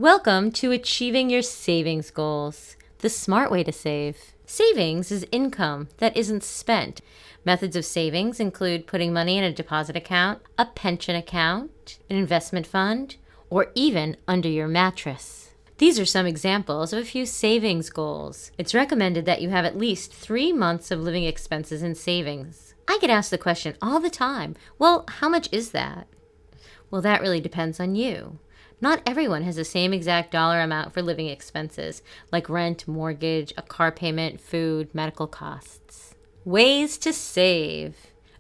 Welcome to Achieving Your Savings Goals, the smart way to save. Savings is income that isn't spent. Methods of savings include putting money in a deposit account, a pension account, an investment fund, or even under your mattress. These are some examples of a few savings goals. It's recommended that you have at least 3 months of living expenses in savings. I get asked the question all the time, well, how much is that? Well, that really depends on you. Not everyone has the same exact dollar amount for living expenses, like rent, mortgage, a car payment, food, medical costs. Ways to save.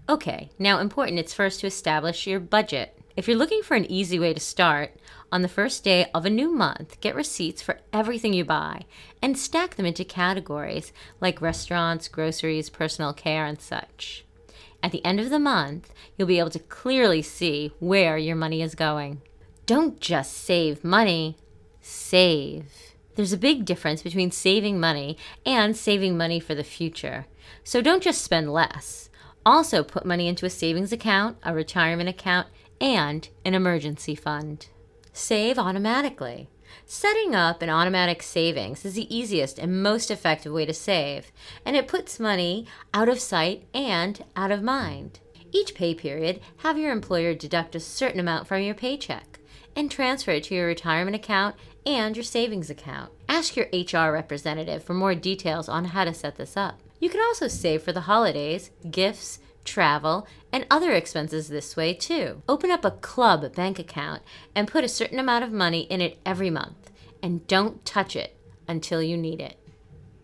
Okay, now important, it's first to establish your budget. If you're looking for an easy way to start, on the first day of a new month, get receipts for everything you buy and stack them into categories like restaurants, groceries, personal care, and such. At the end of the month, you'll be able to clearly see where your money is going. Don't just save money, save. There's a big difference between saving money and saving money for the future. So don't just spend less. Also put money into a savings account, a retirement account, and an emergency fund. Save automatically. Setting up an automatic savings is the easiest and most effective way to save, and it puts money out of sight and out of mind. Each pay period, have your employer deduct a certain amount from your paycheck and transfer it to your retirement account and your savings account. Ask your HR representative for more details on how to set this up. You can also save for the holidays, gifts, travel, and other expenses this way too. Open up a club bank account and put a certain amount of money in it every month, and don't touch it until you need it.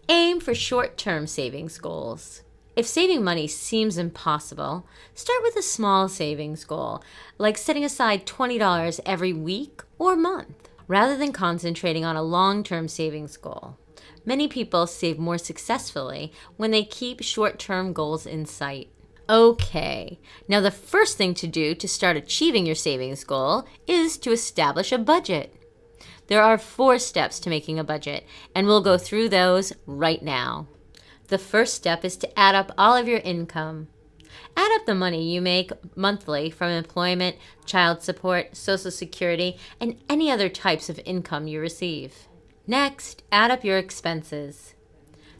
Aim for short-term savings goals. If saving money seems impossible, start with a small savings goal, like setting aside $20 every week or month, rather than concentrating on a long-term savings goal. Many people save more successfully when they keep short-term goals in sight. Okay, now the first thing to do to start achieving your savings goal is to establish a budget. There are 4 steps to making a budget, and we'll go through those right now. The first step is to add up all of your income. Add up the money you make monthly from employment, child support, Social Security, and any other types of income you receive. Next, add up your expenses.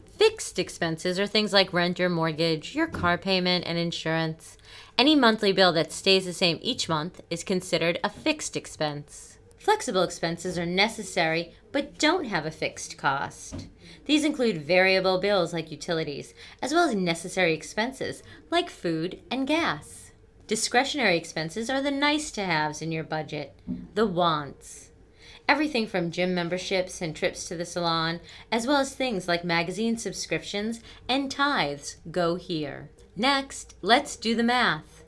Fixed expenses are things like rent or mortgage, your car payment, and insurance. Any monthly bill that stays the same each month is considered a fixed expense. Flexible expenses are necessary but don't have a fixed cost. These include variable bills like utilities, as well as necessary expenses like food and gas. Discretionary expenses are the nice-to-haves in your budget, the wants. Everything from gym memberships and trips to the salon, as well as things like magazine subscriptions and tithes, go here. Next, let's do the math.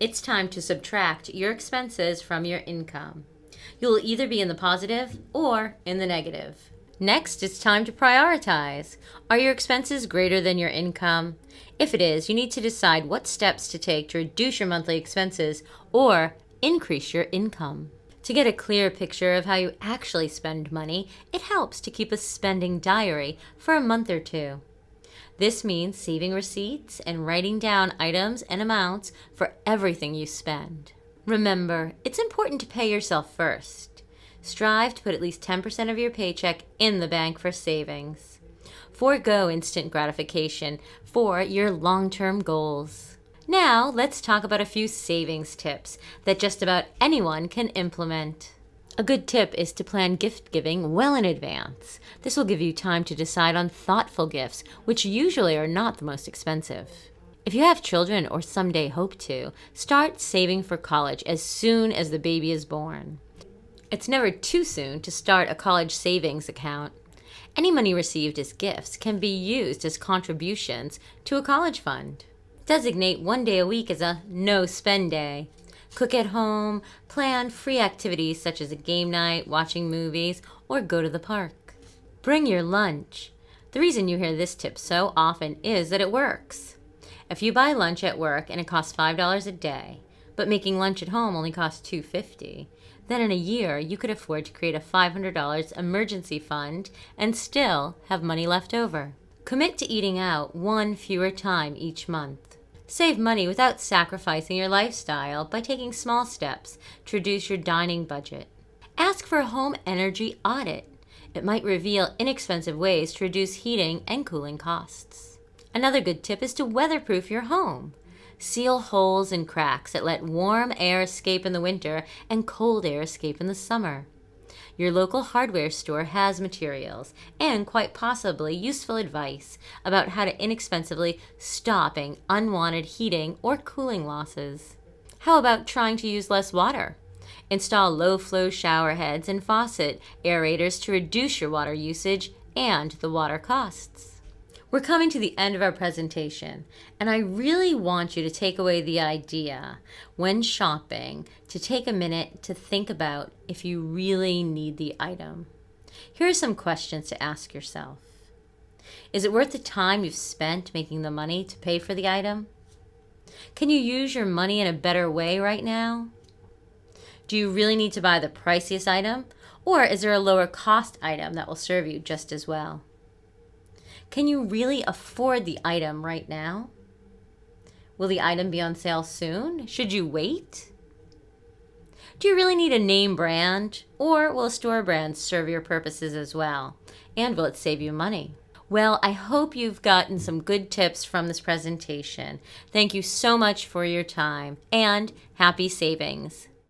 It's time to subtract your expenses from your income. You'll either be in the positive or in the negative. Next, it's time to prioritize. Are your expenses greater than your income? If it is, you need to decide what steps to take to reduce your monthly expenses or increase your income. To get a clear picture of how you actually spend money, it helps to keep a spending diary for a month or 2. This means saving receipts and writing down items and amounts for everything you spend. Remember, it's important to pay yourself first. Strive to put at least 10% of your paycheck in the bank for savings. Forego instant gratification for your long-term goals. Now, let's talk about a few savings tips that just about anyone can implement. A good tip is to plan gift giving well in advance. This will give you time to decide on thoughtful gifts, which usually are not the most expensive. If you have children or someday hope to, start saving for college as soon as the baby is born. It's never too soon to start a college savings account. Any money received as gifts can be used as contributions to a college fund. Designate 1 day a week as a no-spend day. Cook at home, plan free activities such as a game night, watching movies, or go to the park. Bring your lunch. The reason you hear this tip so often is that it works. If you buy lunch at work and it costs $5 a day, but making lunch at home only costs $2.50, then in a year you could afford to create a $500 emergency fund and still have money left over. Commit to eating out 1 fewer time each month. Save money without sacrificing your lifestyle by taking small steps to reduce your dining budget. Ask for a home energy audit. It might reveal inexpensive ways to reduce heating and cooling costs. Another good tip is to weatherproof your home. Seal holes and cracks that let warm air escape in the winter and cold air escape in the summer. Your local hardware store has materials and quite possibly useful advice about how to inexpensively stopping unwanted heating or cooling losses. How about trying to use less water? Install low-flow shower heads and faucet aerators to reduce your water usage and the water costs. We're coming to the end of our presentation, and I really want you to take away the idea when shopping to take a minute to think about if you really need the item. Here are some questions to ask yourself. Is it worth the time you've spent making the money to pay for the item? Can you use your money in a better way right now? Do you really need to buy the priciest item, or is there a lower cost item that will serve you just as well? Can you really afford the item right now? Will the item be on sale soon? Should you wait? Do you really need a name brand, or will a store brand serve your purposes as well? And will it save you money? Well, I hope you've gotten some good tips from this presentation. Thank you so much for your time, and happy savings.